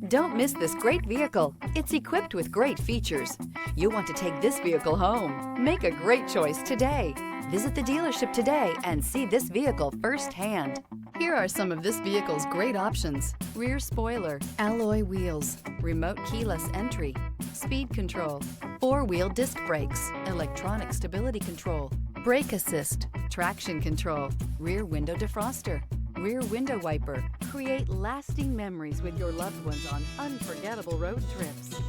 Don't miss this great vehicle. It's equipped with great features. You'll want to take this vehicle home. Make a great choice today. Visit the dealership today and see this vehicle firsthand. Here are some of this vehicle's great options: rear spoiler, alloy wheels, remote keyless entry, speed control, four-wheel disc brakes, electronic stability control, brake assist, traction control, rear window defroster, rear window wiper. Create lasting memories with your loved ones on unforgettable road trips.